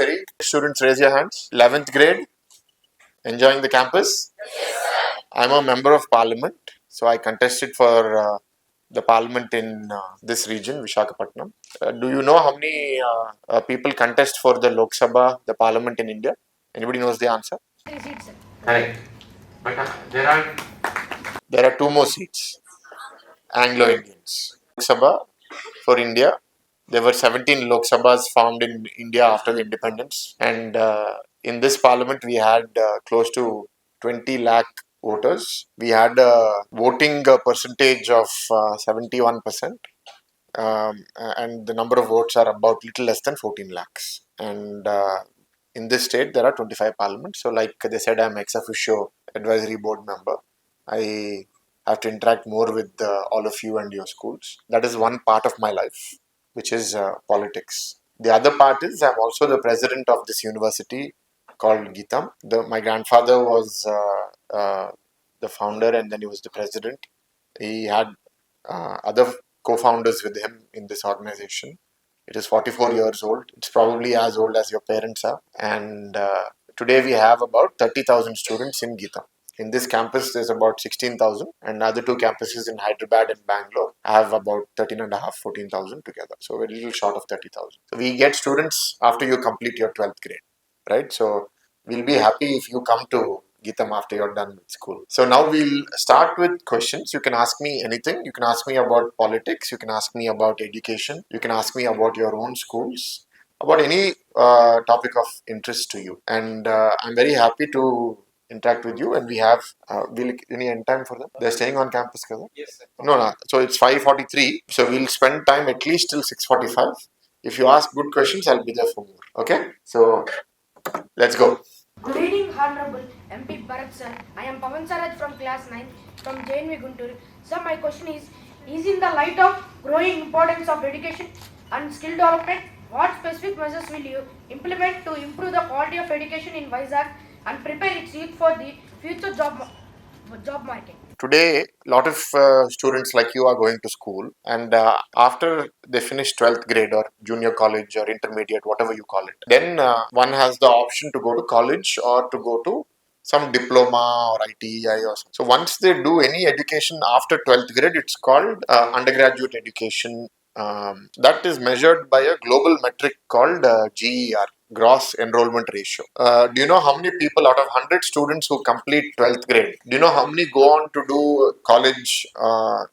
Pondicherry. Students, raise your hands. 11th grade, enjoying the campus? I'm a member of parliament, so I contested for the parliament in this region, Vishakhapatnam. Do you know how many people contest for the Lok Sabha, the parliament in India? Anybody knows the answer? 3 seats. Correct. But there are two more seats. Anglo-Indians. Lok Sabha for India. There were 17 Lok Sabhas formed in India after the independence, and in this parliament we had close to 20 lakh voters. We had a voting percentage of 71%, and the number of votes are about little less than 14 lakhs. And in this state, there are 25 parliaments. So, like they said, I'm ex officio advisory board member. I have to interact more with all of you and your schools. That is one part of my life, which is politics. The other part is I'm also the president of this university called Geetam. My grandfather was the founder, and then he was the president. He had other co-founders with him in this organization. It is 44 years old. It's probably as old as your parents are. And today we have about 30,000 students in Geetam. In this campus, there's about 16,000, and other two campuses in Hyderabad and Bangalore have about 13.5, 14,000 together. So we're a little short of 30,000. So we get students after you complete your 12th grade, right? So we'll be happy if you come to Geetam after you're done with school. So now we'll start with questions. You can ask me anything. You can ask me about politics. You can ask me about education. You can ask me about your own schools, about any topic of interest to you. And I'm very happy to interact with you. And we have, any end time for them? They're staying on campus, Kaza? Yes, sir. No. So it's 5:43. So we'll spend time at least till 6:45. If you ask good questions, I'll be there for more. Okay? So let's go. Good evening, Honorable MP Bharat sir. I am Pavan Saraj from class 9 from JNV Guntur. Sir, my question is in the light of growing importance of education and skill development, what specific measures will you implement to improve the quality of education in Vizag and prepare its youth for the future job market? Today, a lot of students like you are going to school, and after they finish 12th grade or junior college or intermediate, whatever you call it, then one has the option to go to college or to go to some diploma or ITI or something. So once they do any education after 12th grade, it's called undergraduate education. That is measured by a global metric called GER, gross enrollment ratio. Do you know how many people out of 100 students who complete 12th grade, do you know how many go on to do college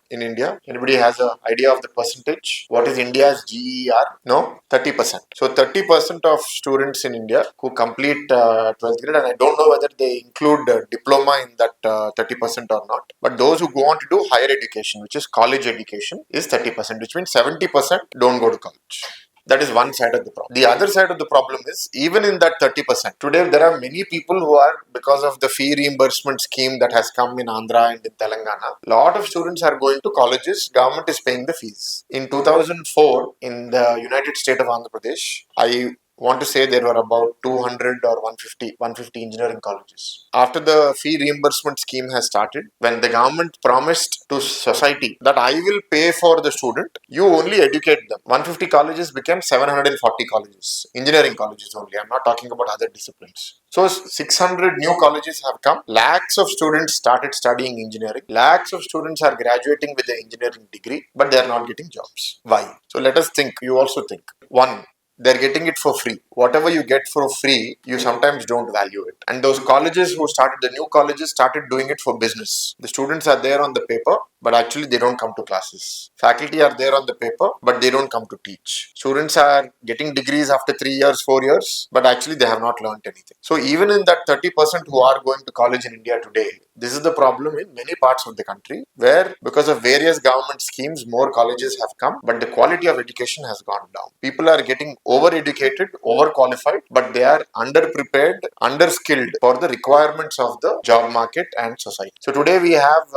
in India? Anybody has an idea of the percentage? What is India's GER? No? 30%. So 30% of students in India who complete 12th grade, and I don't know whether they include diploma in that 30% or not, but those who go on to do higher education, which is college education, is 30%, which means 70% don't go to college. That is one side of the problem. The other side of the problem is, even in that 30%, today there are many people who are, because of the fee reimbursement scheme that has come in Andhra and in Telangana, a lot of students are going to colleges, government is paying the fees. In 2004, in the United State of Andhra Pradesh, I want to say there were about 200 or 150 engineering colleges. After the fee reimbursement scheme has started, when the government promised to society that I will pay for the student, you only educate them. 150 colleges became 740 colleges, engineering colleges only. I'm not talking about other disciplines. So 600 new colleges have come. Lakhs of students started studying engineering. Lakhs of students are graduating with the engineering degree, but they are not getting jobs. Why? So let us think. You also think. One, they're getting it for free. Whatever you get for free, you sometimes don't value it. And those colleges who started, the new colleges started doing it for business. The students are there on the paper, but actually they don't come to classes. Faculty are there on the paper, but they don't come to teach. Students are getting degrees after 3 years, 4 years, but actually they have not learned anything. So even in that 30% who are going to college in India today, this is the problem in many parts of the country, where because of various government schemes, more colleges have come, but the quality of education has gone down. People are getting over-educated, over-qualified, but they are under-prepared, under-skilled for the requirements of the job market and society. So today we have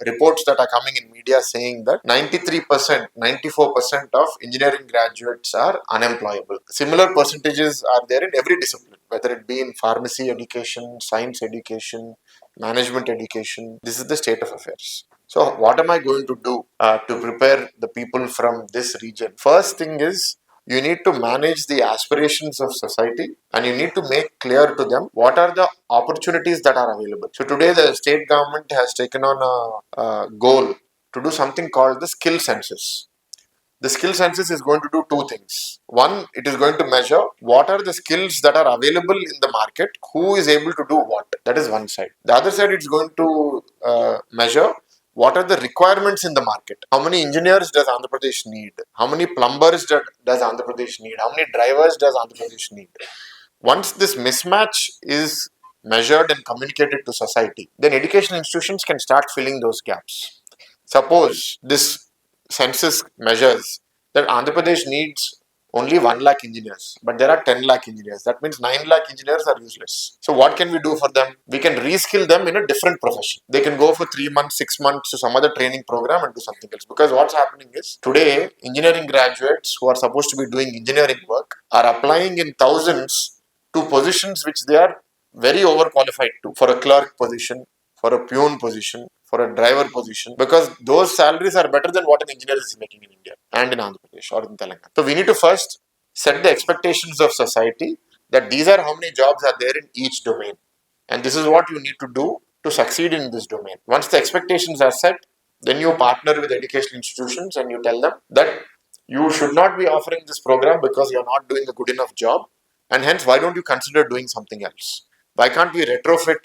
reports that are coming in media saying that 93%, 94% of engineering graduates are unemployable. Similar percentages are there in every discipline, whether it be in pharmacy education, science education, management education. This is the state of affairs. So what am I going to do to prepare the people from this region? First thing is, You need to manage the aspirations of society, and you need to make clear to them what are the opportunities that are available. So today the state government has taken on a goal to do something called the skill census. The skill census is going to do two things. One, it is going to measure what are the skills that are available in the market, who is able to do what. That is one side. The other side, it's going to measure what are the requirements in the market. How many engineers does Andhra Pradesh need? How many plumbers does Andhra Pradesh need? How many drivers does Andhra Pradesh need? Once this mismatch is measured and communicated to society, then education institutions can start filling those gaps. Suppose this census measures that Andhra Pradesh needs only 1 lakh engineers, but there are 10 lakh engineers. That means 9 lakh engineers are useless. So, what can we do for them? We can reskill them in a different profession. They can go for 3 months, 6 months to some other training program and do something else. Because what's happening is today, engineering graduates who are supposed to be doing engineering work are applying in thousands to positions which they are very overqualified to, for a clerk position, for a peon position, for a driver position, because those salaries are better than what an engineer is making in India and in Andhra Pradesh or in Telangana. So we need to first set the expectations of society that these are how many jobs are there in each domain, and this is what you need to do to succeed in this domain. Once the expectations are set, then you partner with educational institutions and you tell them that you should not be offering this program because you're not doing a good enough job, and hence why don't you consider doing something else? Why can't we retrofit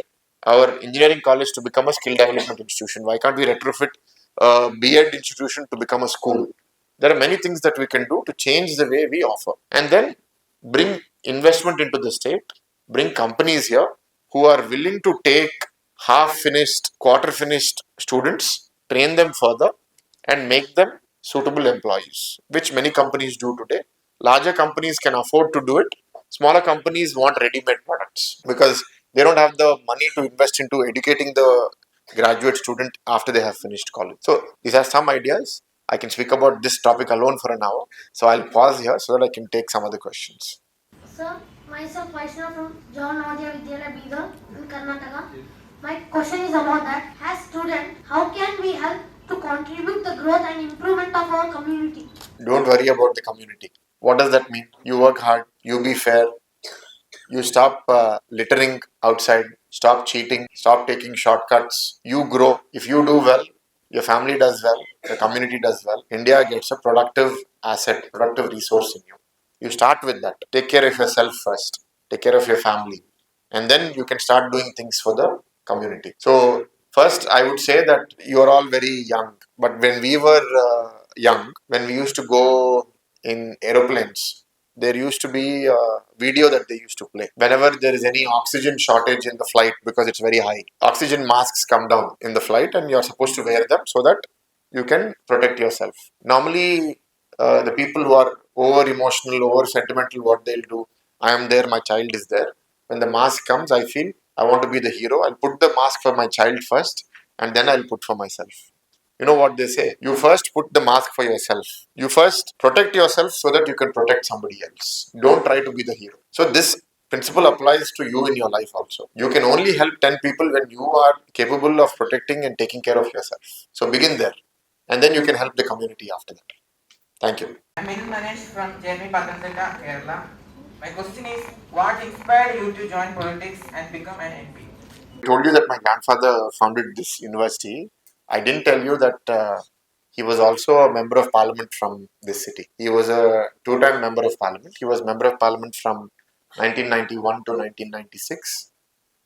our engineering college to become a skill development institution? Why can't we retrofit a B.Ed institution to become a school? There are many things that we can do to change the way we offer, and then bring investment into the state, bring companies here who are willing to take half finished, quarter finished students, train them further, and make them suitable employees, which many companies do today. Larger companies can afford to do it. Smaller companies want ready made products because they don't have the money to invest into educating the graduate student after they have finished college. So, these are some ideas. I can speak about this topic alone for an hour. So, I'll pause here so that I can take some other questions. Sir, myself Vaishnav from Jawahar Navodaya Vidyalaya Vizag in Karnataka. My question is about that. As student, how can we help to contribute the growth and improvement of our community? Don't worry about the community. What does that mean? You work hard, you be fair, you stop littering outside, stop cheating, stop taking shortcuts. You grow. If you do well, your family does well, the community does well. India gets a productive asset, productive resource in you. You start with that. Take care of yourself first, take care of your family, and then you can start doing things for the community. So, first, I would say that you are all very young, but when we were young, when we used to go in aeroplanes, there used to be a video that they used to play. Whenever there is any oxygen shortage in the flight because it's very high, oxygen masks come down in the flight and you're supposed to wear them so that you can protect yourself. Normally, the people who are over emotional, over sentimental, what they'll do, I am there, my child is there. When the mask comes, I feel I want to be the hero. I'll put the mask for my child first and then I'll put for myself. You know what they say? You first put the mask for yourself. You first protect yourself so that you can protect somebody else. Don't try to be the hero. So, this principle applies to you in your life also. You can only help 10 people when you are capable of protecting and taking care of yourself. So, begin there. And then you can help the community after that. Thank you. I'm Manesh from JNV Patanjali, Kerala. My question is, what inspired you to join politics and become an MP? I told you that my grandfather founded this university. I didn't tell you that he was also a member of parliament from this city. He was a two-time member of parliament. He was member of parliament from 1991 to 1996.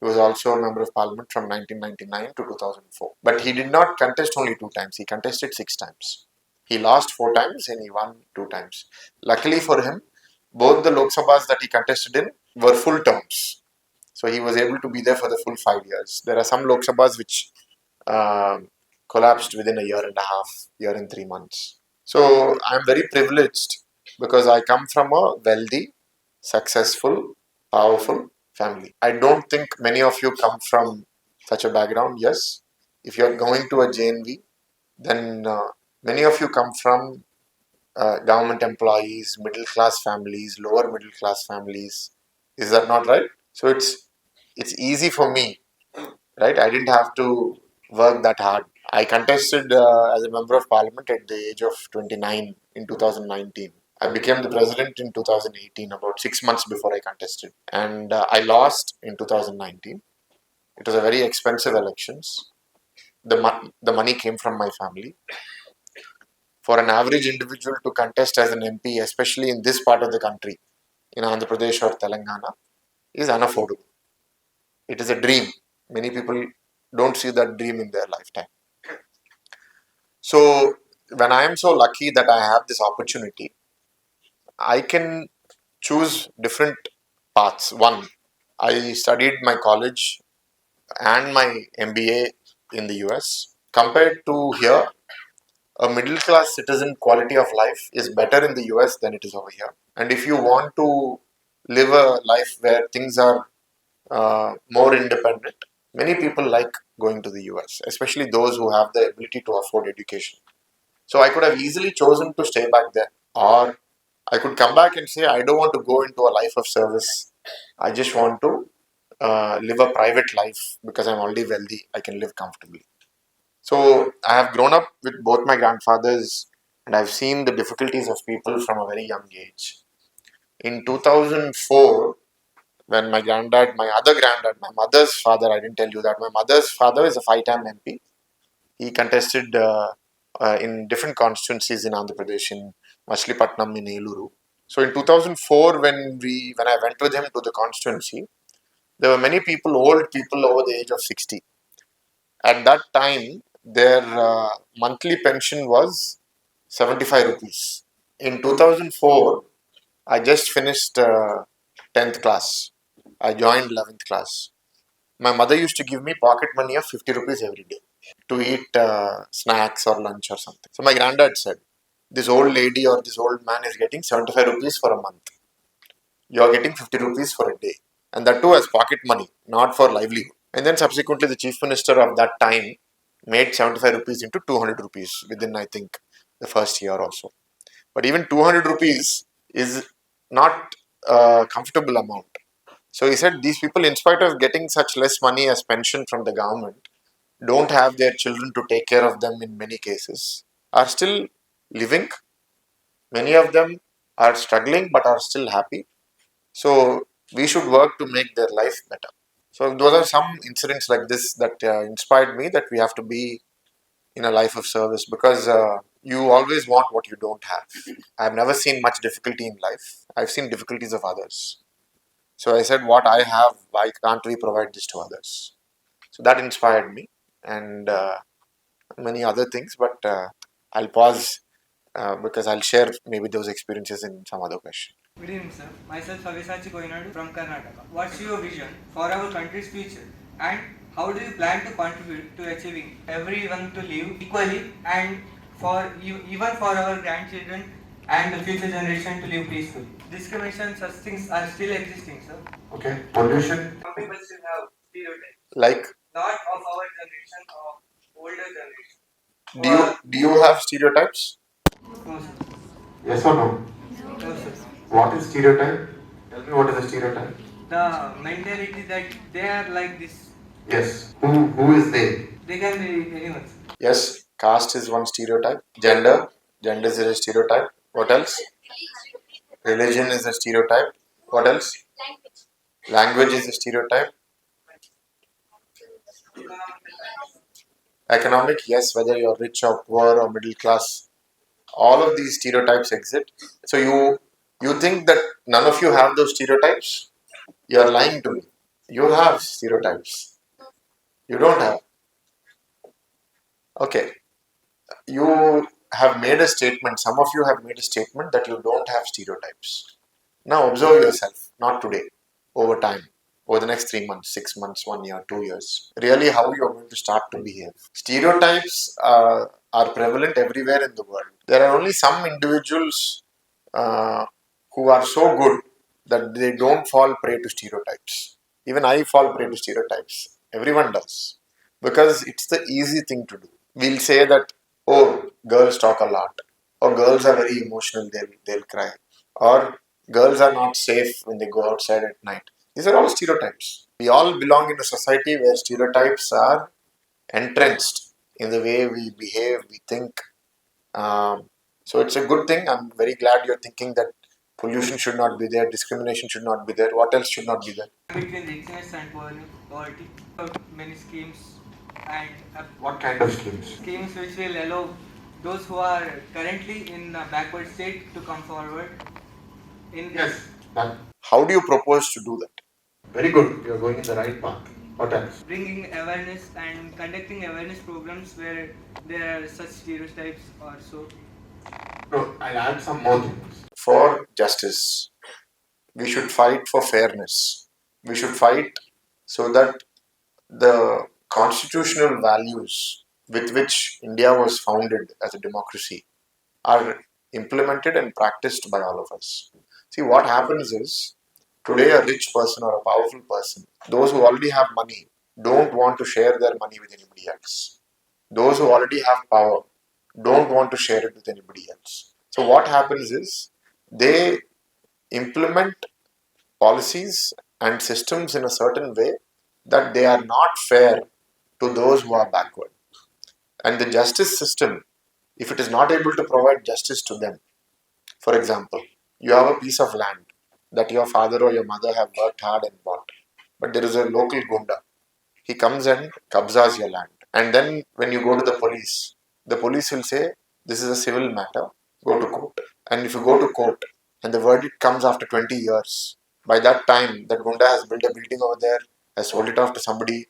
He was also a member of parliament from 1999 to 2004. But he did not contest only 2 times. He contested 6 times. He lost 4 times and he won 2 times. Luckily for him, both the Lok Sabhas that he contested in were full terms. So he was able to be there for the full 5 years. There are some Lok Sabhas which uh, collapsed within a year and a half, year and 3 months. So I'm very privileged because I come from a wealthy, successful, powerful family. I don't think many of you come from such a background. Yes, if you're going to a JNV, then many of you come from government employees, middle class families, lower middle class families. Is that not right? So it's easy for me, right? I didn't have to work that hard. I contested as a member of parliament at the age of 29 in 2019. I became the president in 2018, about 6 months before I contested, and I lost in 2019. It was a very expensive elections. The money came from my family. For an average individual to contest as an MP, especially in this part of the country, in Andhra Pradesh or Telangana, is unaffordable. It is a dream. Many people don't see that dream in their lifetime. So, when I am so lucky that I have this opportunity, I can choose different paths. One, I studied my college and my MBA in the US. Compared to here, a middle class citizen quality of life is better in the US than it is over here. And if you want to live a life where things are more independent, many people like going to the US, especially those who have the ability to afford education. So I could have easily chosen to stay back there, or I could come back and say, I don't want to go into a life of service. I just want to live a private life because I'm already wealthy. I can live comfortably. So I have grown up with both my grandfathers, and I've seen the difficulties of people from a very young age. In 2004, when my granddad, my other granddad, my mother's father, I didn't tell you that, my mother's father is a five-time MP. He contested in different constituencies in Andhra Pradesh, in Machilipatnam, in Eluru. So in 2004, when I went with him to the constituency, there were many people, old people over the age of 60. At that time, their monthly pension was 75 rupees. In 2004, I just finished 10th class. I joined 11th class. My mother used to give me pocket money of 50 rupees every day to eat snacks or lunch or something. So my granddad said, this old lady or this old man is getting 75 rupees for a month. You are getting 50 rupees for a day. And that too as pocket money, not for livelihood. And then subsequently, the chief minister of that time made 75 rupees into 200 rupees within, I think, the first year or so. But even 200 rupees is not a comfortable amount. So he said these people, in spite of getting such less money as pension from the government, don't have their children to take care of them in many cases, are still living. Many of them are struggling but are still happy. So we should work to make their life better. So those are some incidents like this that inspired me that we have to be in a life of service because you always want what you don't have. I've never seen much difficulty in life. I've seen difficulties of others. So I said, what I have, why can't we provide this to others? So that inspired me and many other things. But I'll pause because I'll share maybe those experiences in some other question. Good evening, sir. Myself, Savisachi Koinadu from Karnataka. What's your vision for our country's future? And how do you plan to contribute to achieving everyone to live equally and for even for our grandchildren and the future generation to live peacefully? Discrimination, such things are still existing, sir. Okay, pollution. Some people still have stereotypes. Like, Not of our generation, of older generation. do you have stereotypes? No, sir. Yes or no? No, sir. What is stereotype? Tell me what is a stereotype. The mentality that they are like this. Yes. Who is they? They can be anyone, sir. Yes, caste is one stereotype. Gender is a stereotype. What else? Religion is a stereotype. What else? Language is a stereotype. Economic, yes, whether you're rich or poor or middle class, all of these stereotypes exist. So you think that none of you have those stereotypes? You're lying to me. You have stereotypes. You don't have. Okay. You have made a statement, some of you have made a statement that you don't have stereotypes. Now observe yourself, not today, over time, over the next 3 months, 6 months, 1 year, 2 years. Really, how you are going to start to behave. Stereotypes are prevalent everywhere in the world. There are only some individuals who are so good that they don't fall prey to stereotypes. Even I fall prey to stereotypes. Everyone does. Because it's the easy thing to do. We'll say that, oh, girls talk a lot. Or girls are very emotional, they'll cry. Or girls are not safe when they go outside at night. These are all stereotypes. We all belong in a society where stereotypes are entrenched in the way we behave, we think. Um, So it's a good thing. I'm very glad you're thinking that pollution should not be there, discrimination should not be there. What else should not be there? Between richness and poverty, many schemes and What kind of schemes? schemes which will allow those who are currently in a backward state to come forward in Yes. How do you propose to do that? Very good. You're going in the right path. What else? bringing awareness and conducting awareness programs where there are such stereotypes or so. No, I'll add some more things. For justice, we should fight for fairness. We should fight so that the constitutional values with which India was founded as a democracy are implemented and practiced by all of us. See, what happens is today a rich person or a powerful person, those who already have money, don't want to share their money with anybody else. Those who already have power don't want to share it with anybody else. So, what happens is they implement policies and systems in a certain way that they are not fair to those who are backward. And the justice system, if it is not able to provide justice to them, for example, you have a piece of land that your father or your mother have worked hard and bought, but there is a local gunda. He comes and kabzas your land. And then when you go to the police will say, this is a civil matter, go to court. And if you go to court and the verdict comes after 20 years, by that time that gunda has built a building over there, has sold it off to somebody,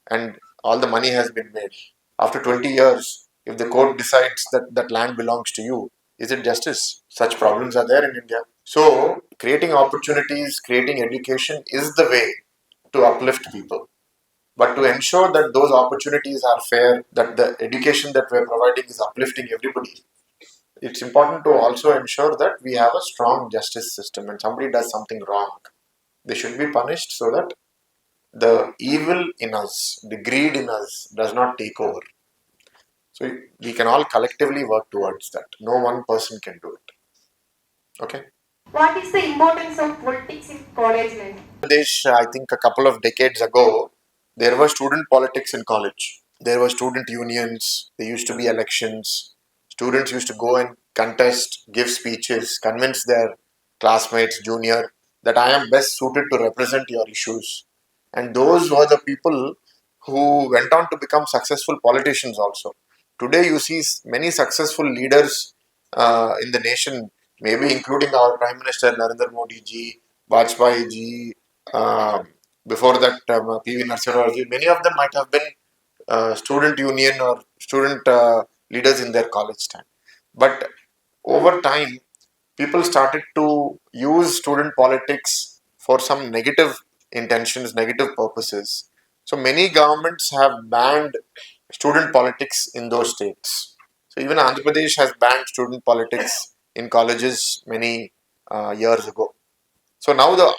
and all the money has been made. After 20 years, if the court decides that that land belongs to you, is it justice? Such problems are there in India. So, creating opportunities, creating education is the way to uplift people. But to ensure that those opportunities are fair, that the education that we're providing is uplifting everybody, it's important to also ensure that we have a strong justice system. When somebody does something wrong, they should be punished so that the evil in us, the greed in us, does not take over. So we can all collectively work towards that. No one person can do it. Okay? What is the importance of politics in college life? Pradesh, I think a couple of decades ago, there were student politics in college. There were student unions, there used to be elections. Students used to go and contest, give speeches, convince their classmates, junior, that I am best suited to represent your issues. And those were the people who went on to become successful politicians also. Today, you see many successful leaders in the nation, maybe including our Prime Minister Narendra Modi ji, Vajpayee ji, before that PV Narasimha ji. Many of them might have been student union or student leaders in their college time. But over time, people started to use student politics for some negative intentions, negative purposes. So many governments have banned student politics in those states. So even Andhra Pradesh has banned student politics in colleges many years ago. So now the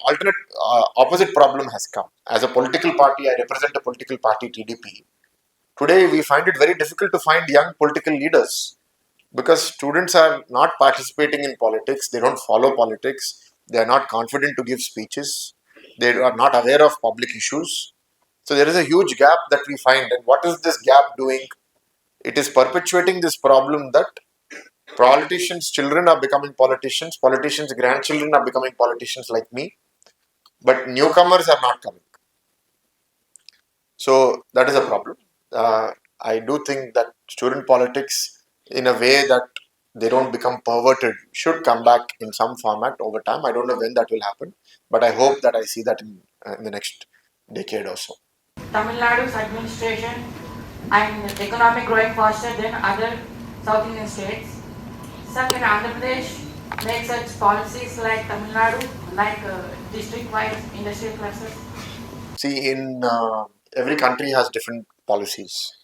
opposite problem has come. As a political party, I represent a political party, TDP. Today, we find it very difficult to find young political leaders because students are not participating in politics, they don't follow politics, they are not confident to give speeches, they are not aware of public issues. So, there is a huge gap that we find. And what is this gap doing? It is perpetuating this problem that politicians' children are becoming politicians, politicians' grandchildren are becoming politicians like me, but newcomers are not coming. So, that is a problem. I do think that student politics, in a way that they don't become perverted, should come back in some format over time. I don't know when that will happen, but I hope that I see that in the next decade or so. Tamil Nadu's administration and economic growing faster than other South Indian states. Some can Andhra Pradesh make such policies like Tamil Nadu, like district-wise industrial clusters? See, in every country has different policies.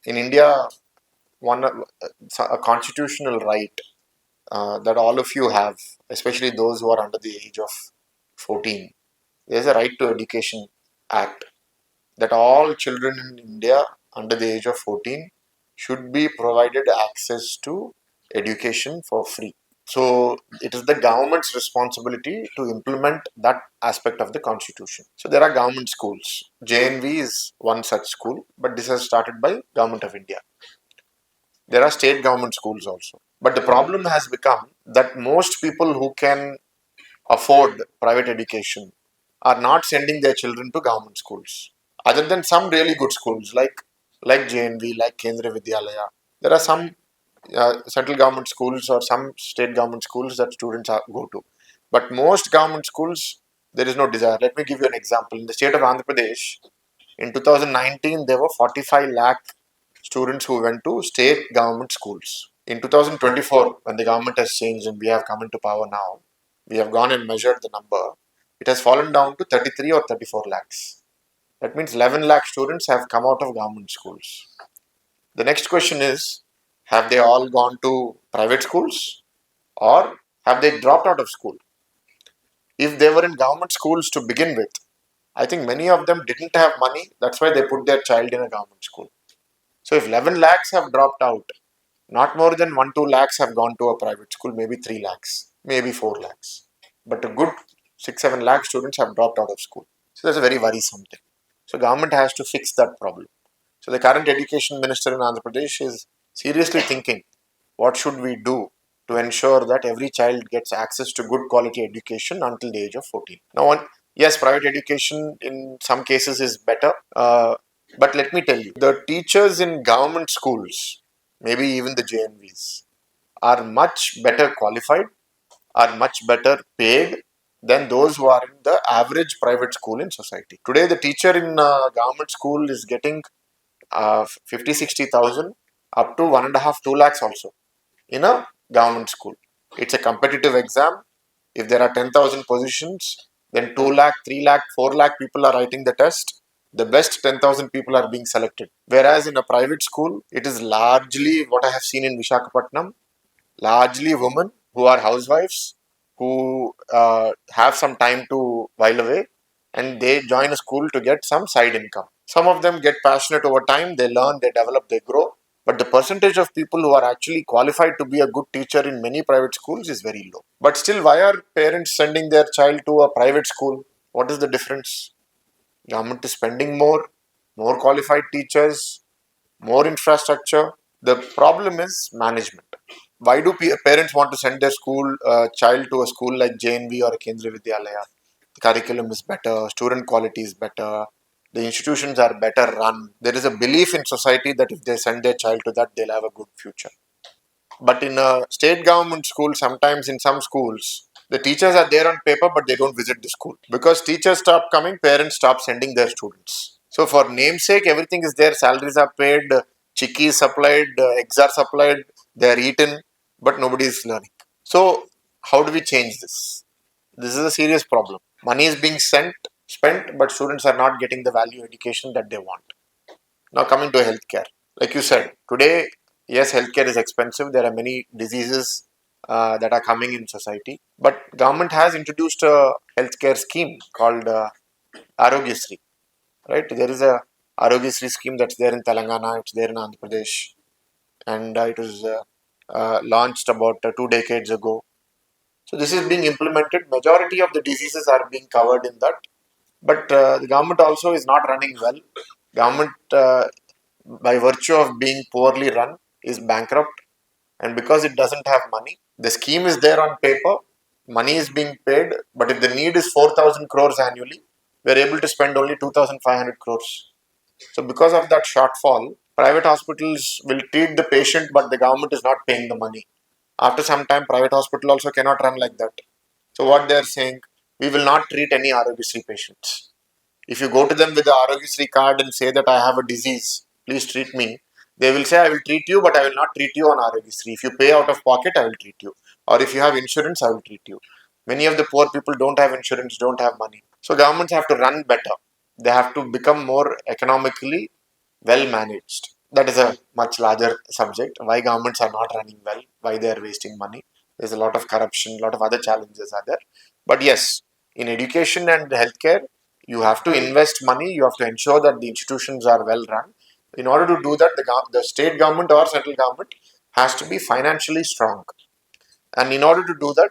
In India, a constitutional right that all of you have, especially those who are under the age of 14, there's a Right to Education Act that all children in India under the age of 14 should be provided access to education for free. So it is the government's responsibility to implement that aspect of the constitution. So there are government schools. JNV is one such school, but this has started by Government of India. There are state government schools also. But the problem has become that most people who can afford private education are not sending their children to government schools. Other than some really good schools like JNV, like Kendra Vidyalaya, there are some central government schools or some state government schools that students go to. But most government schools, there is no desire. Let me give you an example. In the state of Andhra Pradesh, in 2019, there were 45 lakh students who went to state government schools. In 2024, when the government has changed and we have come into power now, we have gone and measured the number. It has fallen down to 33 or 34 lakhs. That means 11 lakh students have come out of government schools. The next question is, have they all gone to private schools or have they dropped out of school? If they were in government schools to begin with, I think many of them didn't have money. That's why they put their child in a government school. So if 11 lakhs have dropped out, not more than 1 2 lakhs have gone to a private school, maybe 3 lakhs, maybe 4 lakhs. But a good 6 7 lakh students have dropped out of school. So that's a very worrisome thing. So government has to fix that problem. So the current education minister in Andhra Pradesh is seriously thinking, what should we do to ensure that every child gets access to good quality education until the age of 14? Now, yes, private education in some cases is better, but let me tell you, the teachers in government schools, maybe even the JNVs, are much better qualified, are much better paid than those who are in the average private school in society. Today, the teacher in government school is getting 50 60,000 up to 1.5 2 lakhs also in a government school. It's a competitive exam. If there are 10,000 positions, then 2 lakh, 3 lakh, 4 lakh people are writing the test. The best 10,000 people are being selected. Whereas in a private school, it is largely what I have seen in Visakhapatnam, largely women who are housewives who have some time to while away and they join a school to get some side income. Some of them get passionate over time, they learn, they develop, they grow. But the percentage of people who are actually qualified to be a good teacher in many private schools is very low. But still, why are parents sending their child to a private school? What is the difference? Government is spending more qualified teachers, more infrastructure. The problem is management. Why do parents want to send their child to a school like JNV or Kendra Vidyalaya? The curriculum is better, student quality is better, the institutions are better run. There is a belief in society that if they send their child to that, they'll have a good future. But in a state government school, sometimes in some schools, the teachers are there on paper, but they don't visit the school. Because teachers stop coming, parents stop sending their students. So for namesake, everything is there. Salaries are paid, chikki is supplied, eggs are supplied, they are eaten, but nobody is learning. So how do we change this? This is a serious problem. Money is being spent, but students are not getting the value education that they want. Now coming to healthcare, like you said, today, yes, healthcare is expensive. There are many diseases that are coming in society, but government has introduced a healthcare scheme called Arogyasri. Right? There is a Arogyasri scheme that's there in Telangana. It's there in Andhra Pradesh, and it was launched about 2 decades ago. So this is being implemented. Majority of the diseases are being covered in that, but the government also is not running well. Government, by virtue of being poorly run, is bankrupt, and because it doesn't have money, the scheme is there on paper. Money is being paid, but if the need is 4,000 crores annually, we are able to spend only 2,500 crores. So because of that shortfall, private hospitals will treat the patient, but the government is not paying the money. After some time, private hospital also cannot run like that. So what they are saying, we will not treat any Arogyasri patients. If you go to them with the Arogyasri card and say that I have a disease, please treat me, they will say I will treat you, but I will not treat you on Arogyasri. If you pay out of pocket, I will treat you. Or if you have insurance, I will treat you. Many of the poor people don't have insurance, don't have money. So governments have to run better. They have to become more economically well managed. That is a much larger subject. Why governments are not running well, why they are wasting money. There's a lot of corruption, a lot of other challenges are there. But yes, in education and healthcare, you have to invest money, you have to ensure that the institutions are well run. In order to do that, the state government or central government has to be financially strong. And in order to do that,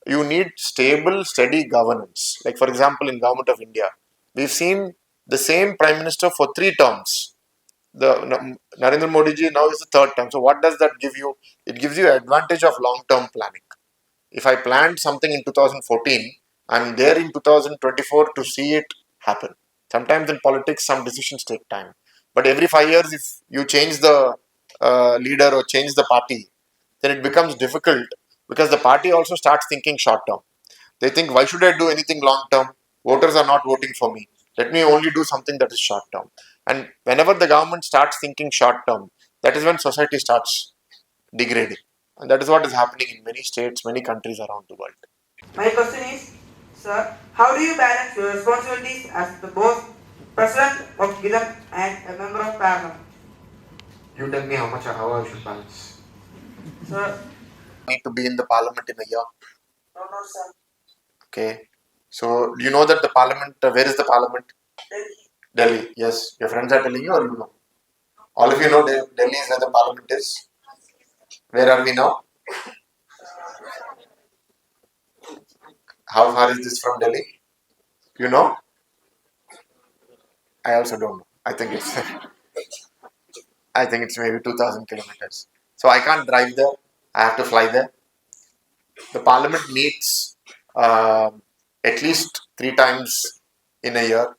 you need stable, steady governance. Like, for example, in Government of India, we've seen the same Prime Minister for 3 terms. Narendra Modi ji now is the third term. So what does that give you? It gives you advantage of long-term planning. If I planned something in 2014, I'm there in 2024 to see it happen. Sometimes in politics, some decisions take time. But every 5 years, if you change the leader or change the party, then it becomes difficult because the party also starts thinking short term. They think, why should I do anything long term? Voters are not voting for me. Let me only do something that is short term. And whenever the government starts thinking short term, that is when society starts degrading. And that is what is happening in many states, many countries around the world. My question is, sir, how do you balance your responsibilities as the boss, president of Vizag and a member of parliament? You tell me how I should balance. Sir, Need to be in the parliament in a year. no, no, sir. Okay. So, do you know that the parliament, where is the parliament? Delhi. Yes. Your friends are telling you or you know? All of you know Delhi is where the parliament is. Where are we now? How far is this from Delhi? You know? I also don't know. I think it's maybe 2000 kilometers. So I can't drive there. I have to fly there. The parliament meets at least 3 times in a year,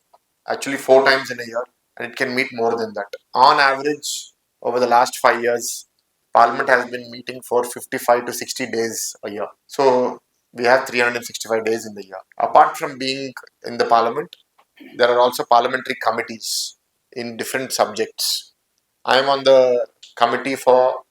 actually 4 times in a year, and it can meet more than that. On average, over the last 5 years, parliament has been meeting for 55 to 60 days a year. So we have 365 days in the year. Apart from being in the parliament, there are also parliamentary committees in different subjects. I am on the committee for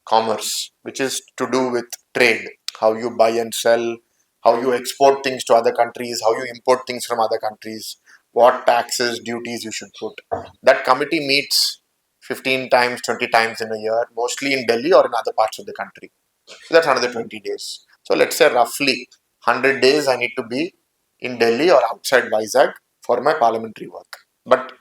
commerce, which is to do with trade, how you buy and sell, how you export things to other countries, how you import things from other countries, what taxes, duties you should put. That committee meets 15 times, 20 times in a year, mostly in Delhi or in other parts of the country. So that's another 20 days. So let's say roughly 100 days I need to be in Delhi or outside Vizag for my parliamentary work. But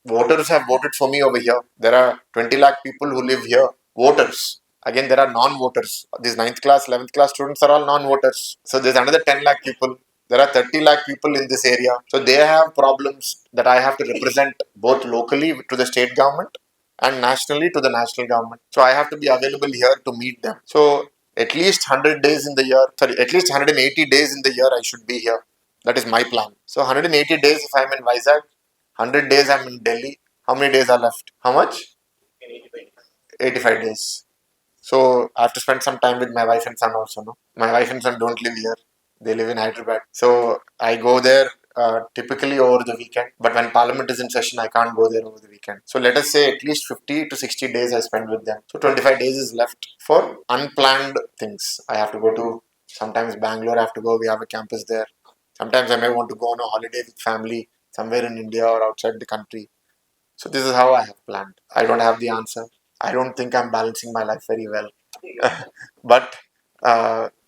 voters have voted for me over here. There are 20 lakh people who live here, voters. Again, there are non-voters. These 9th class, 11th class students are all non-voters. So there's another 10 lakh people. There are 30 lakh people in this area. So they have problems that I have to represent both locally to the state government and nationally to the national government. So I have to be available here to meet them. So at least 100 days in the year, sorry, at least 180 days in the year I should be here. That is my plan. So 180 days if I'm in Vizag, 100 days I'm in Delhi. How many days are left? How much? 85 days. So I have to spend some time with my wife and son also. No, my wife and son don't live here; they live in Hyderabad. So I go there typically over the weekend. But when Parliament is in session, I can't go there over the weekend. So let us say at least 50 to 60 days I spend with them. So 25 days is left for unplanned things. I have to go to sometimes Bangalore. I have to go. We have a campus there. Sometimes I may want to go on a holiday with family somewhere in India or outside the country. So this is how I have planned. I don't have the answer. I don't think I'm balancing my life very well. But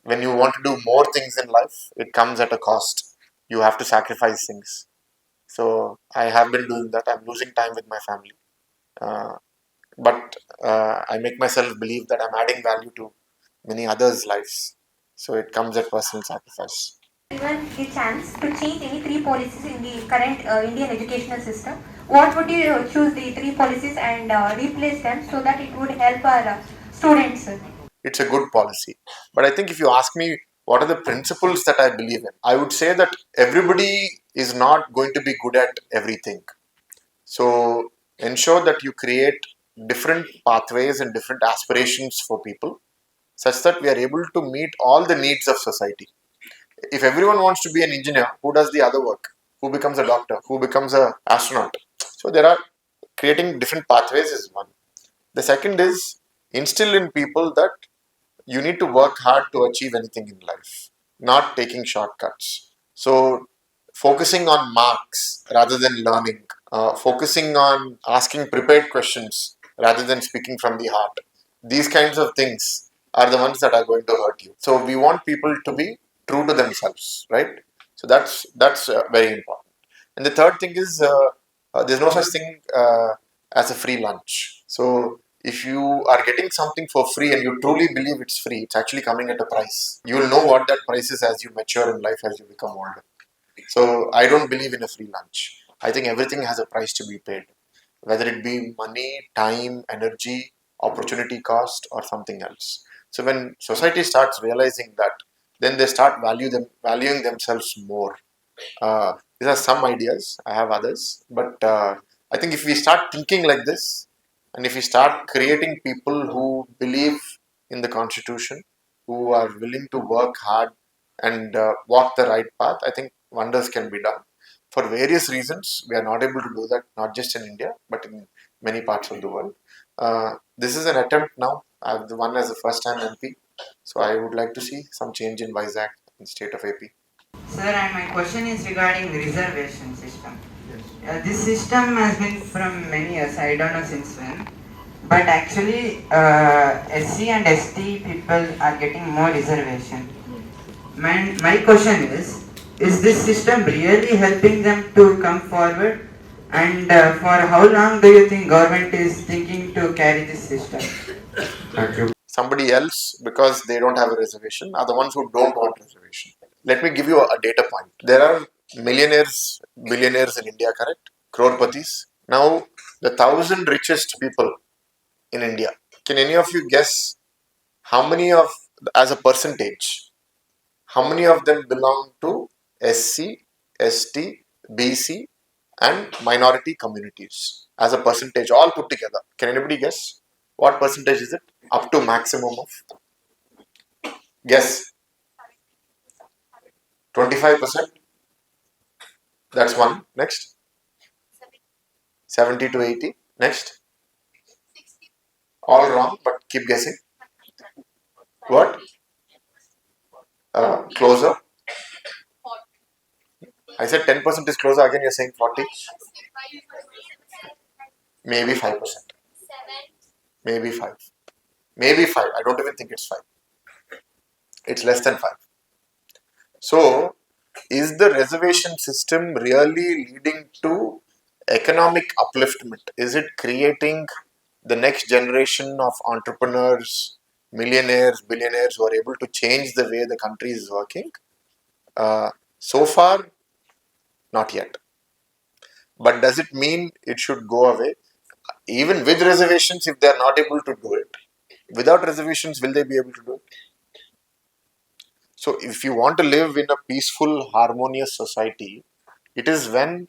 when you want to do more things in life, it comes at a cost. You have to sacrifice things. So I have been doing that. I'm losing time with my family. But I make myself believe that I'm adding value to many others' lives. So it comes at personal sacrifice. Given the chance to change any three policies in the current Indian educational system, what would you choose the three policies and replace them so that it would help our students? It's a good policy. But I think if you ask me what are the principles that I believe in, I would say that everybody is not going to be good at everything. So ensure that you create different pathways and different aspirations for people such that we are able to meet all the needs of society. If everyone wants to be an engineer, who does the other work? Who becomes a doctor? Who becomes an astronaut? So there are creating different pathways is one. The second is instill in people that you need to work hard to achieve anything in life, not taking shortcuts. So focusing on marks rather than learning, focusing on asking prepared questions rather than speaking from the heart. These kinds of things are the ones that are going to hurt you. So we want people to be true to themselves, right? So that's very important. And the third thing is there's no such thing as a free lunch. So if you are getting something for free and you truly believe it's free, it's actually coming at a price. You will know what that price is as you mature in life, as you become older. So I don't believe in a free lunch. I think everything has a price to be paid. whether it be money, time, energy, opportunity cost, or something else. So when society starts realizing that, then they start valuing themselves more. These are some ideas. I have others, but I think if we start thinking like this, and if we start creating people who believe in the constitution, who are willing to work hard and walk the right path, I think wonders can be done. For various reasons, we are not able to do that, not just in India, but in many parts of the world. This is an attempt now. I've the one as a first-time MP, so I would like to see some change in Vizag, in the state of AP. Sir, and my question is regarding the reservation system. This system has been from many years, I don't know since when. But actually, SC and ST people are getting more reservation. My question is this system really helping them to come forward? And for how long do you think government is thinking to carry this system? Thank you. Somebody else, because they don't have a reservation, are the ones who don't want reservation. Let me give you a data point. There are millionaires, billionaires in India, correct? Crorpatis. Now, the 1,000 richest people in India. Can any of you guess how many of, as a percentage, how many of them belong to SC, ST, BC, and minority communities as a percentage, all put together? Can anybody guess? What percentage is it? Up to maximum of? Guess. 25%? That's one. Next. 70 to 80. Next. All wrong, but keep guessing. What? Closer. I said 10% is closer. Again, you're saying 40. Maybe 5%. Maybe 5. Maybe 5. I don't even think it's 5. It's less than 5. So, is the reservation system really leading to economic upliftment? Is it creating the next generation of entrepreneurs, millionaires, billionaires who are able to change the way the country is working? So far, not yet. But does it mean it should go away? Even with reservations, if they are not able to do it, without reservations, will they be able to do it? So, if you want to live in a peaceful, harmonious society, it is when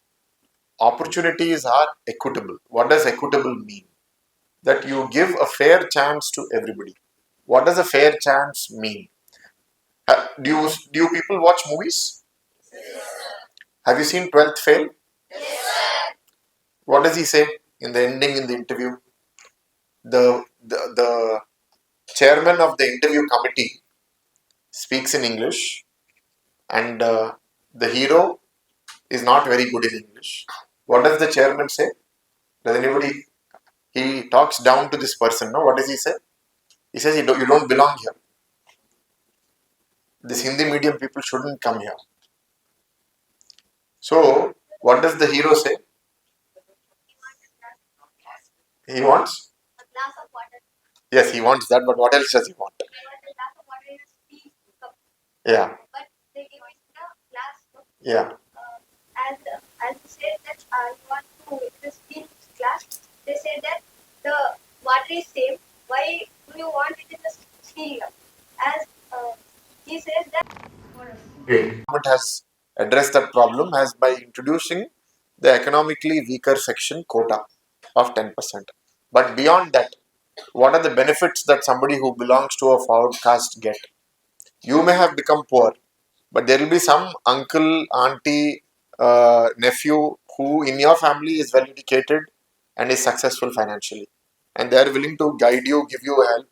opportunities are equitable. What does equitable mean? That you give a fair chance to everybody. What does a fair chance mean? Do you people watch movies? Have you seen 12th Fail? What does he say in the ending in the interview? The chairman of the interview committee speaks in English, and the hero is not very good in English. What does the chairman say? Does anybody? He talks down to this person. No, what does he say? He says, you don't belong here. This Hindi medium people shouldn't come here. So, what does the hero say? He wants? A glass of water. Yes, he wants that, but what else does he want? He wants a glass of water in a steel cup. Yeah, But they give it in a glass cup. yeah. As he said that you want to in a steel glass, they say that the water is same. Why do you want it in a steel cup? As he says that. Government has addressed that problem as by introducing the economically weaker section quota of 10%. But beyond that, what are the benefits that somebody who belongs to a forward caste get? You may have become poor, but there will be some uncle, auntie, nephew who in your family is well educated and is successful financially. And they are willing to guide you, give you help,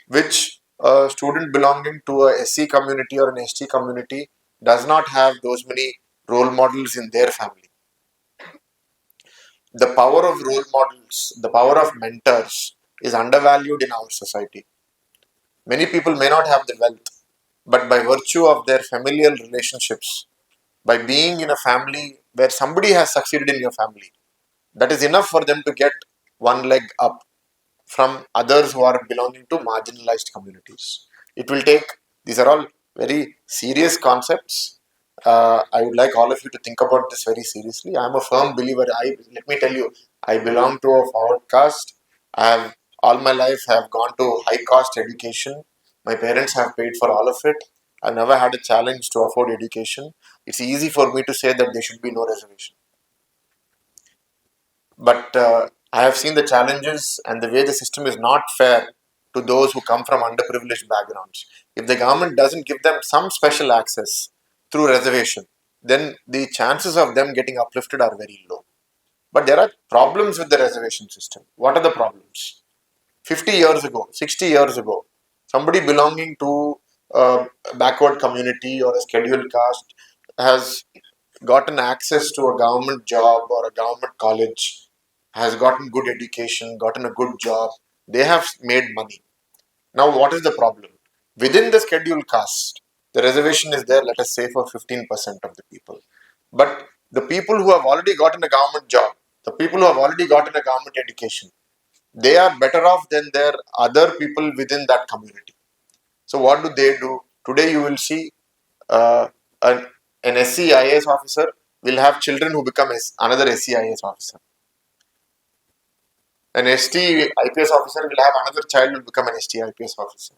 which a student belonging to a SC community or an ST community does not have those many role models in their family. The power of role models, the power of mentors is undervalued in our society. Many people may not have the wealth, but by virtue of their familial relationships, by being in a family where somebody has succeeded in your family, that is enough for them to get one leg up from others who are belonging to marginalized communities. It will take, these are all very serious concepts. I would like all of you to think about this very seriously. I am a firm believer. Let me tell you, I belong to a forward caste. I have all my life have gone to high cost education. My parents have paid for all of it. I've never had a challenge to afford education. It's easy for me to say that there should be no reservation. But I have seen the challenges and the way the system is not fair to those who come from underprivileged backgrounds. If the government doesn't give them some special access through reservation, then the chances of them getting uplifted are very low. But there are problems with the reservation system. What are the problems? 50 years ago, 60 years ago, somebody belonging to a backward community or a scheduled caste has gotten access to a government job or a government college, has gotten good education, gotten a good job, they have made money. Now, what is the problem? Within the scheduled caste, the reservation is there, let us say, for 15% of the people. But the people who have already gotten a government job, the people who have already gotten a government education, they are better off than their other people within that community. So, what do they do? Today, you will see uh, an, an SCIS officer will have children who become another SCIS officer. An ST IPS officer will have another child who will become an ST IPS officer.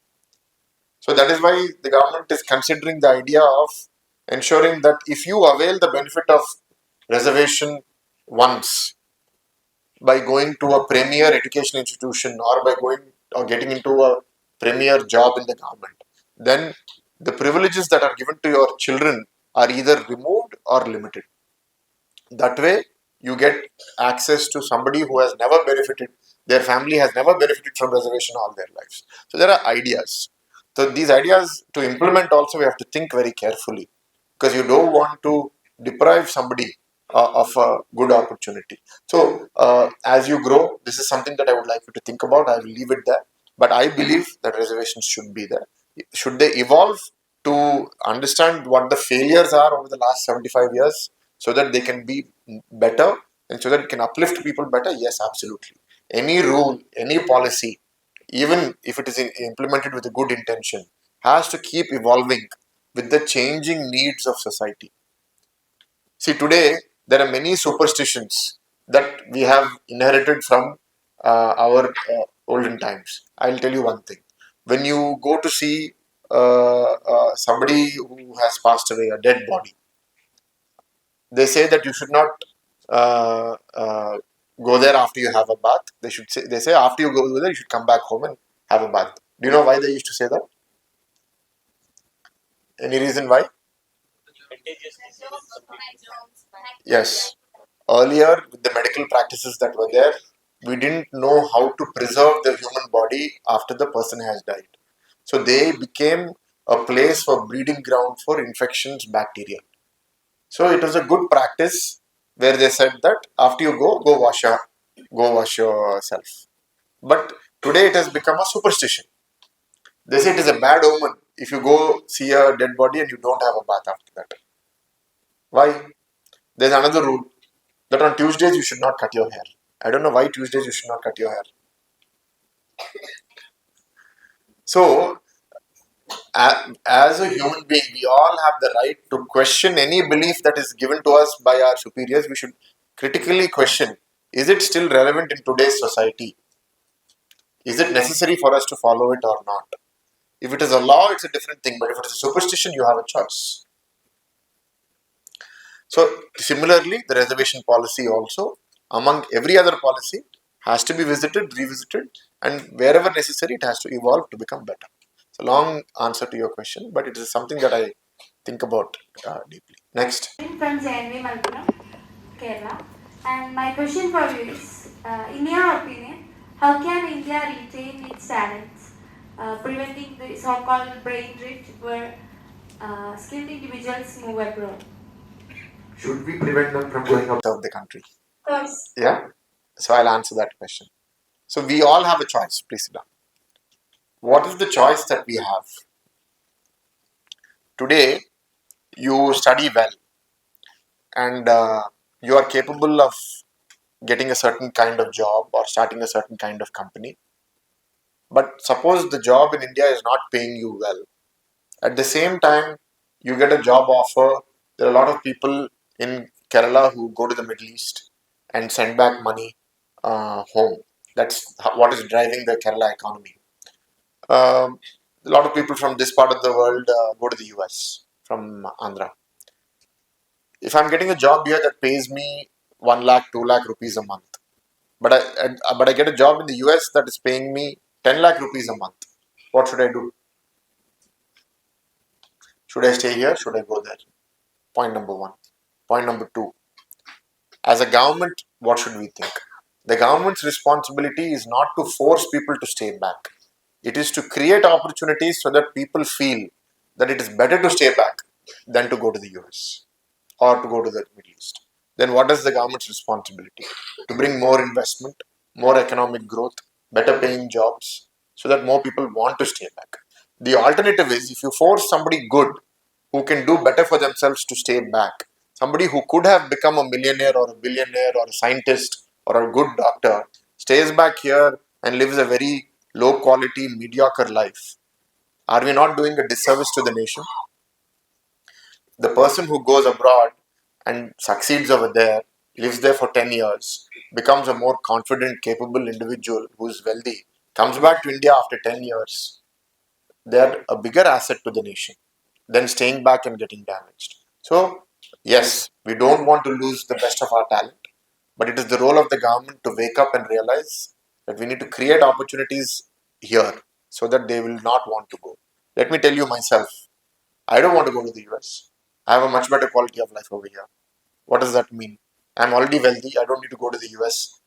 So that is why the government is considering the idea of ensuring that if you avail the benefit of reservation once by going to a premier education institution or by going or getting into a premier job in the government, then the privileges that are given to your children are either removed or limited. That way, you get access to somebody who has never benefited, their family has never benefited from reservation all their lives. So there are ideas. So these ideas to implement also we have to think very carefully because you don't want to deprive somebody of a good opportunity. So as you grow, this is something that I would like you to think about. I will leave it there. But I believe that reservations should be there. Should they evolve to understand what the failures are over the last 75 years so that they can be better and so that it can uplift people better? Yes, absolutely. Any rule, any policy, even if it is implemented with a good intention, has to keep evolving with the changing needs of society. See, today there are many superstitions that we have inherited from our olden times. I'll tell you one thing. When you go to see somebody who has passed away, a dead body, they say that you should not go there after you have a bath. They say after you go there, you should come back home and have a bath. Do you know why they used to say that? Any reason why? Yes. Earlier, with the medical practices that were there, we didn't know how to preserve the human body after the person has died. So they became a place for breeding ground for infections, bacteria. So it was a good practice where they said that after you go wash yourself. But today it has become a superstition. They say it is a bad omen if you go see a dead body and you don't have a bath after that. Why? There's another rule that on Tuesdays you should not cut your hair. I don't know why Tuesdays you should not cut your hair. So, as a human being, we all have the right to question any belief that is given to us by our superiors. We should critically question, is it still relevant in today's society? Is it necessary for us to follow it or not? If it is a law, it's a different thing, but if it is a superstition, you have a choice. So, similarly, the reservation policy also, among every other policy, has to be visited, revisited, and wherever necessary, it has to evolve to become better. It's a long answer to your question, but it is something that I think about deeply. Next. From Janvi Malpuram, Kerala. And my question for you is, in your opinion, how can India retain its talents, preventing the so-called brain drift where skilled individuals move abroad? Should we prevent them from going out of the country? Of course. Yeah. So I'll answer that question. So we all have a choice. Please sit down. What is the choice that we have? Today, you study well and you are capable of getting a certain kind of job or starting a certain kind of company. But suppose the job in India is not paying you well. At the same time, you get a job offer. There are a lot of people in Kerala who go to the Middle East and send back money home. That's what is driving the Kerala economy. A lot of people from this part of the world go to the US from Andhra. If I'm getting a job here that pays me 1 lakh, 2 lakh rupees a month, but I get a job in the US that is paying me 10 lakh rupees a month, what should I do? Should I stay here? Should I go there? Point number one. Point number two. As a government, what should we think? The government's responsibility is not to force people to stay back. It is to create opportunities so that people feel that it is better to stay back than to go to the US or to go to the Middle East. Then what is the government's responsibility? To bring more investment, more economic growth, better paying jobs, so that more people want to stay back. The alternative is if you force somebody good who can do better for themselves to stay back, somebody who could have become a millionaire or a billionaire or a scientist or a good doctor stays back here and lives a very low quality, mediocre life. Are we not doing a disservice to the nation? The person who goes abroad and succeeds over there, lives there for 10 years, becomes a more confident, capable individual who is wealthy, comes back to India after 10 years, they're a bigger asset to the nation than staying back and getting damaged. So, yes, we don't want to lose the best of our talent, but it is the role of the government to wake up and realize that we need to create opportunities here so that they will not want to go. Let me tell you myself, I don't want to go to the US. I have a much better quality of life over here. What does that mean? I'm already wealthy. I don't need to go to the US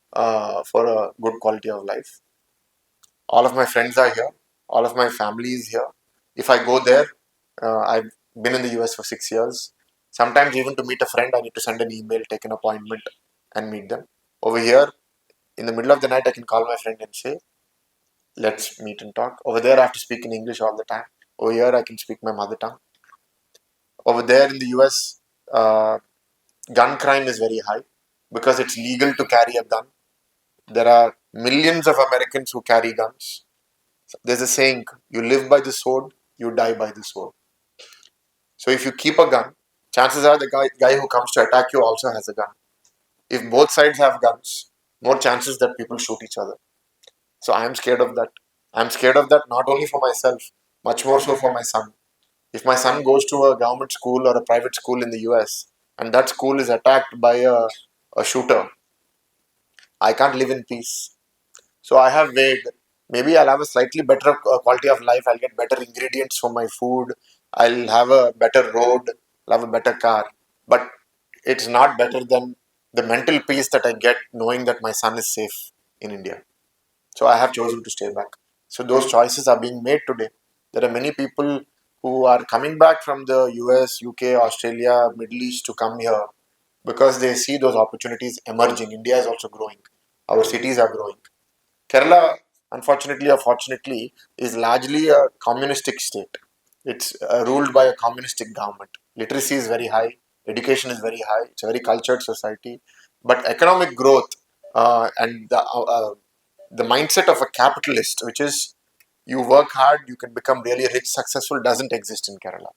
for a good quality of life. All of my friends are here. All of my family is here. If I go there, I've been in the US for 6 years. Sometimes, even to meet a friend, I need to send an email, take an appointment, and meet them. Over here, in the middle of the night, I can call my friend and say, let's meet and talk. Over there, I have to speak in English all the time. Over here, I can speak my mother tongue. Over there in the US, gun crime is very high because it's legal to carry a gun. There are millions of Americans who carry guns. There's a saying, you live by the sword, you die by the sword. So if you keep a gun, chances are the guy who comes to attack you also has a gun. If both sides have guns, more chances that people shoot each other. So I am scared of that. I'm scared of that not only for myself, much more so for my son. If my son goes to a government school or a private school in the US and that school is attacked by a shooter, I can't live in peace. So I have weighed, maybe I'll have a slightly better quality of life, I'll get better ingredients for my food, I'll have a better road, I'll have a better car. But it's not better than the mental peace that I get knowing that my son is safe in India. So I have chosen to stay back. So those choices are being made today. There are many people who are coming back from the US, UK, Australia, Middle East to come here because they see those opportunities emerging. India is also growing. Our cities are growing. Kerala, unfortunately or fortunately, is largely a communistic state. It's ruled by a communistic government. Literacy is very high, education is very high, it's a very cultured society. But economic growth and the mindset of a capitalist, which is you work hard, you can become really rich, successful, doesn't exist in Kerala.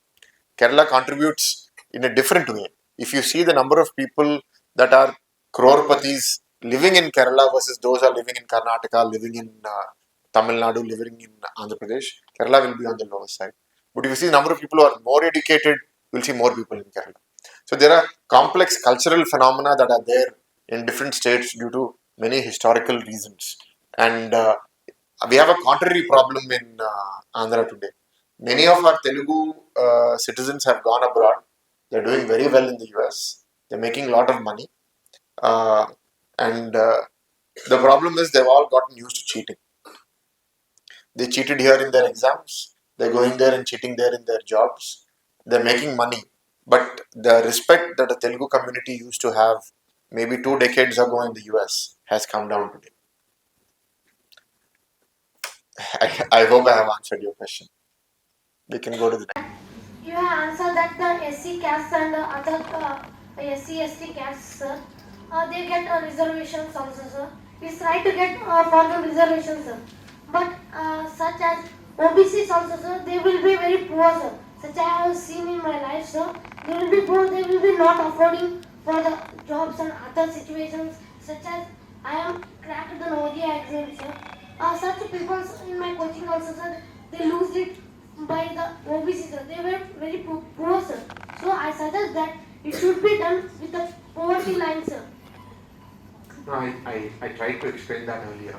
Kerala contributes in a different way. If you see the number of people that are crorpatis living in Kerala versus those who are living in Karnataka, living in Tamil Nadu, living in Andhra Pradesh, Kerala will be on the lower side. But if you see the number of people who are more educated, you'll see more people in Kerala. So there are complex cultural phenomena that are there in different states due to many historical reasons. And we have a contrary problem in Andhra today. Many of our Telugu citizens have gone abroad. They're doing very well in the US. They're making a lot of money. And the problem is they've all gotten used to cheating. They cheated here in their exams. They're going there and cheating there in their jobs. They're making money. But the respect that the Telugu community used to have maybe 2 decades ago in the US has come down today. I hope I have answered your question. We can go to the next. You have answered that the SC castes and other SC ST castes, sir, they get reservations also, sir. It's right to get for the reservations, sir. But such as OBCs also, sir, they will be very poor, sir. Such I have seen in my life, sir. They will be poor. They will be not affording for the jobs and other situations. Such as I am cracked the Navodaya exam, sir. Such people in my coaching also, sir, they lose it by the OBC, sir. They were very poor, sir. So I suggest that it should be done with the poverty line, sir. No, I tried to explain that earlier.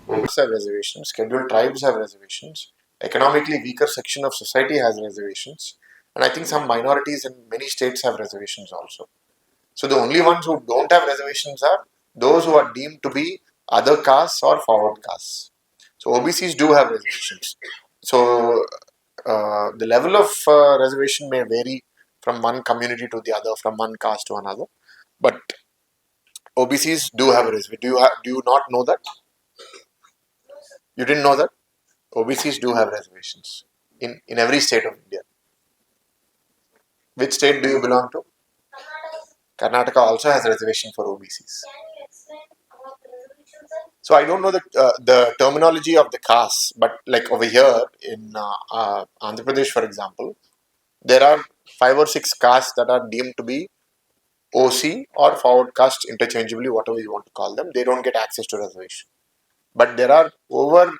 OBCs have reservations, scheduled tribes have reservations, economically weaker section of society has reservations, and I think some minorities in many states have reservations also. So the only ones who don't have reservations are those who are deemed to be other castes or forward castes. So OBCs do have reservations. So the level of reservation may vary from one community to the other, from one caste to another, but OBCs do have a reservation. Do you not know that? You didn't know that? OBCs do have reservations in every state of India. Which state do you belong to? Karnataka also has reservation for OBCs. So I don't know the terminology of the castes, but like over here in Andhra Pradesh, for example, there are 5 or 6 castes that are deemed to be OC or forward caste interchangeably, whatever you want to call them. They don't get access to reservation. But there are over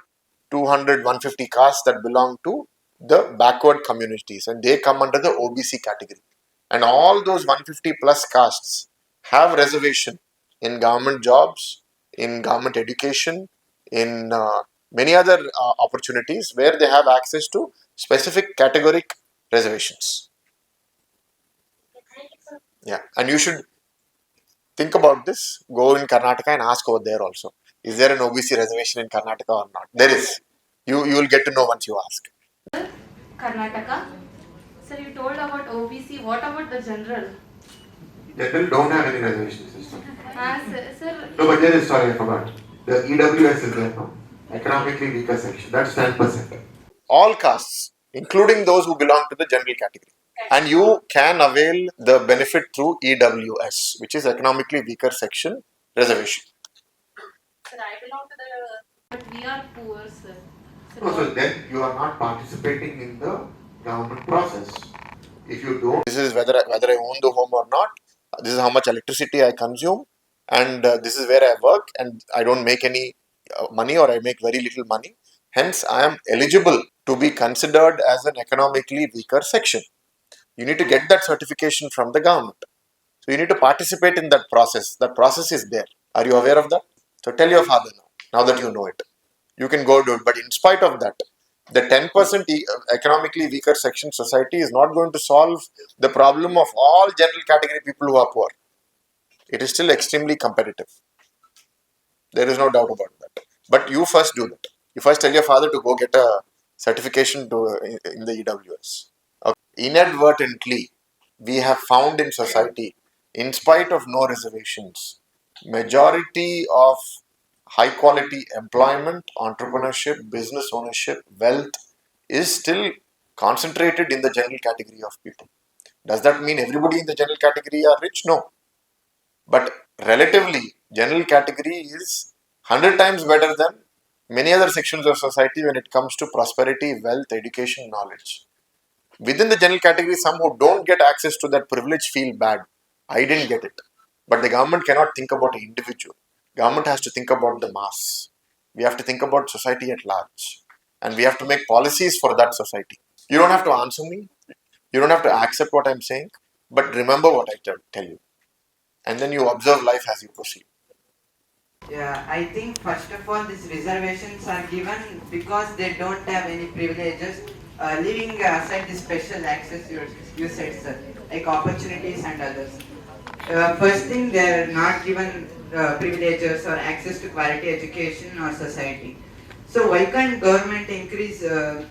200, 150 castes that belong to the backward communities and they come under the OBC category. And all those 150 plus castes have reservation in government jobs, in government education, in many other opportunities where they have access to specific categoric reservations. Yeah, and you should think about this. Go in Karnataka and ask over there also. Is there an OBC reservation in Karnataka or not? There is. You will get to know once you ask. Karnataka. Sir, you told about OBC. What about the general? General don't have any reservation system. Sir. No, but there is, sorry, I forgot. The EWS is there, no? Economically weaker section. That's 10%. All castes, including those who belong to the general category. And you can avail the benefit through EWS, which is economically weaker section reservation. Sir, I belong to the. But we are poor, sir. No, so then you are not participating in the government process. If you don't, this is whether I own the home or not. This is how much electricity I consume, and this is where I work, and I don't make any money or I make very little money. Hence, I am eligible to be considered as an economically weaker section. You need to get that certification from the government. So you need to participate in that process. That process is there. Are you aware of that? So tell your father now that you know it. You can go do it. But in spite of that, the 10% economically weaker section society is not going to solve the problem of all general category people who are poor. It is still extremely competitive. There is no doubt about that. But you first do that. You first tell your father to go get a certification in the EWS. Okay. Inadvertently, we have found in society, in spite of no reservations, majority of high quality employment, entrepreneurship, business ownership, wealth is still concentrated in the general category of people. Does that mean everybody in the general category are rich? No. But relatively, general category is 100 times better than many other sections of society when it comes to prosperity, wealth, education, knowledge. Within the general category, some who don't get access to that privilege feel bad. I didn't get it. But the government cannot think about an individual. Government has to think about the mass. We have to think about society at large. And we have to make policies for that society. You don't have to answer me. You don't have to accept what I'm saying. But remember what I tell you. And then you observe life as you proceed. Yeah, I think first of all these reservations are given because they don't have any privileges, leaving aside the special access you said, sir, like opportunities and others. First thing, they are not given privileges or access to quality education or society. So why can't government increase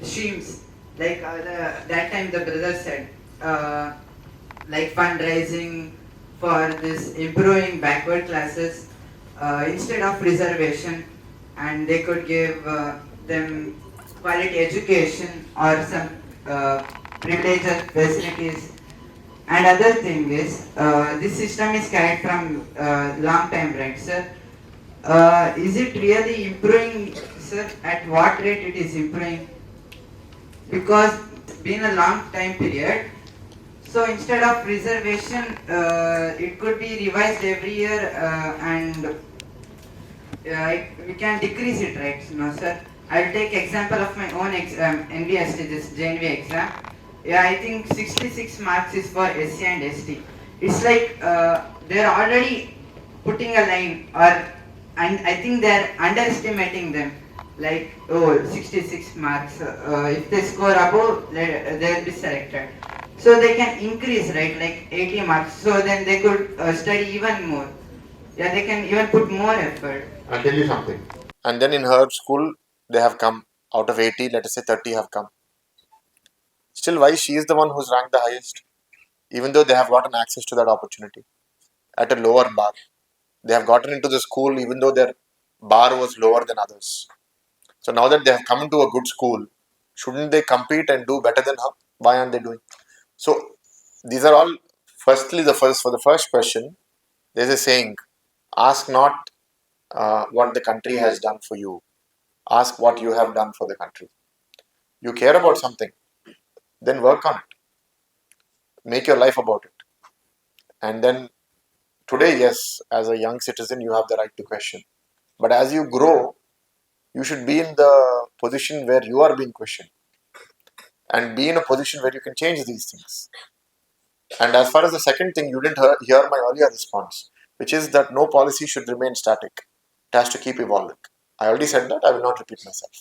streams like that time the brother said, like fundraising for this improving backward classes instead of reservation, and they could give them quality education or some privileged facilities. And other thing is, this system is carried from long time, right, sir? Is it really improving, sir? At what rate it is improving? Because it's been a long time period. So instead of reservation, it could be revised every year, and we can decrease it, right? No, sir. I'll take example of my own NVST, this JNV exam. Yeah, I think 66 marks is for SC and ST. It's like they're already putting a line, and I think they're underestimating them. Like, oh, 66 marks. If they score above, they'll be selected. So they can increase, right? Like 80 marks. So then they could study even more. Yeah, they can even put more effort. I'll tell you something. And then in her school, they have come out of 80, let us say 30 have come. Still, why she is the one who's ranked the highest? Even though they have gotten access to that opportunity at a lower bar. They have gotten into the school even though their bar was lower than others. So now that they have come into a good school, shouldn't they compete and do better than her? Why aren't they doing? So these are all. Firstly, for the first question, there's a saying: ask not what the country has done for you. Ask what you have done for the country. You care about something, then work on it. Make your life about it. And then today, yes, as a young citizen, you have the right to question. But as you grow, you should be in the position where you are being questioned and be in a position where you can change these things. And as far as the second thing, you didn't hear my earlier response, which is that no policy should remain static. It has to keep evolving. I already said that, I will not repeat myself.